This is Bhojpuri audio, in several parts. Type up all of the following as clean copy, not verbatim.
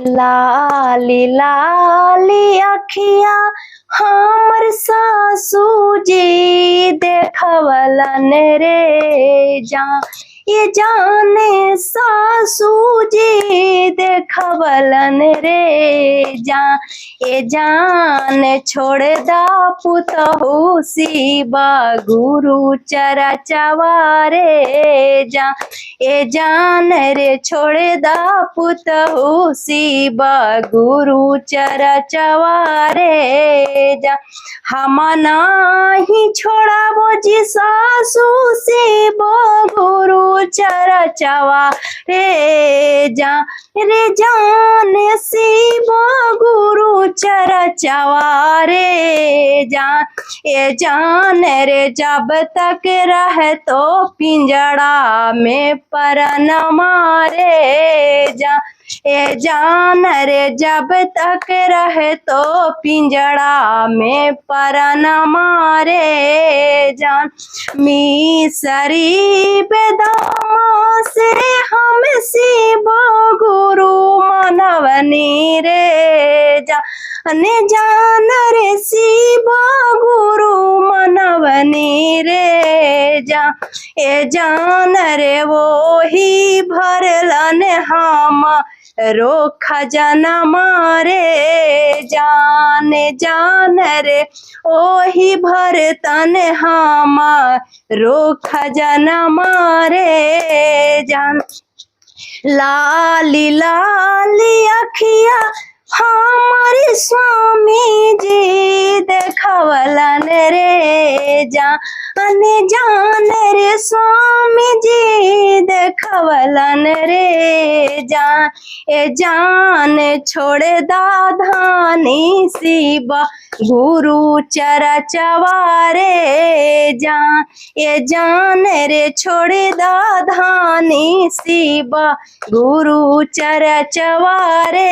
लाली लाली अखिया हमर सासू जी देखवलन रे ये जाने सासू जी देखवलन रे ये जान छोड़ दा पुतहु शिवा गुरु चरा चवारे ये जान रे छोड़ दा पुतहु शिवा गुरु चरा चवारे हम नाही छोड़ाबो जी सासू शिवा गुरु चरा चवा रे जान शिवा गुरु चरा चवा रे ये जान रे जब तक रह तो पिंजड़ा में पर न मारे ये जान रे जब तक रहे तो पिंजड़ा में पर न मारे जान मिसरी बेदामा से हम शिवा गुरु मनवनी रे जान रे शिवा गुरु मनवनी रे ये जान रे वो ही भरलन हम रो खजाना मारे जान रे ओही भरतन हम रो खजाना मारे जान लाली लाली अखिया हमारे स्वामी जी देखवलन रे जान रे स्वामी जी देखवलन रे ये जान छोड़ दा धानी शिवा गुरु चरा चवारे ये जान रे छोड़ दा धानी शिवा गुरु चरा चवारे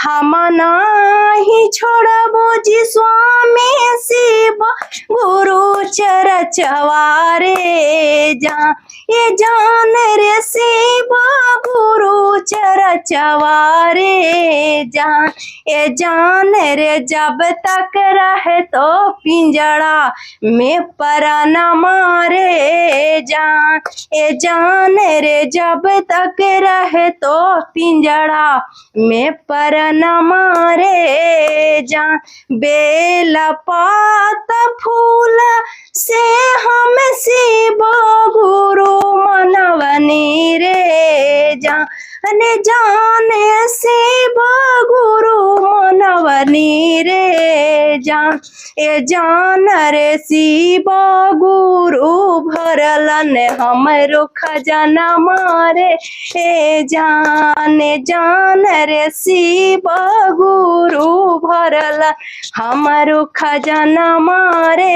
हम नाही छोड़बो जी स्वामी शिवा गुरु चरा चवारे ये जान रे शिवा गुरु चरा चवारे ये जान रे जब तक रहे तो पिंजड़ा में पर न मारे ये जान रे जब तक रहे तो पिंजड़ा में पर न मारे बेला पात फूल से हम शिवा गुरु मनवनी रे जान शिवा गुरु मनवनी रे ये जान रे शिवा गुरु भरलन हमरो खजाना मारे जान रे शिवा गुरु भरलन हमरो खजाना मारे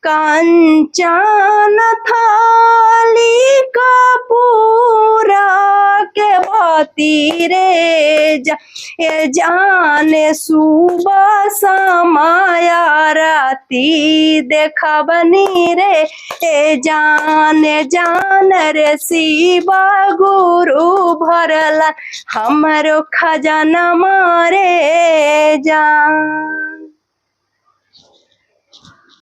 कंचन थाली कपूरा के बाती रे ये जाने सुबह समाया राती देखबनी रे ये जान रे शिवा गुरु भरला हमरो खजाना मारे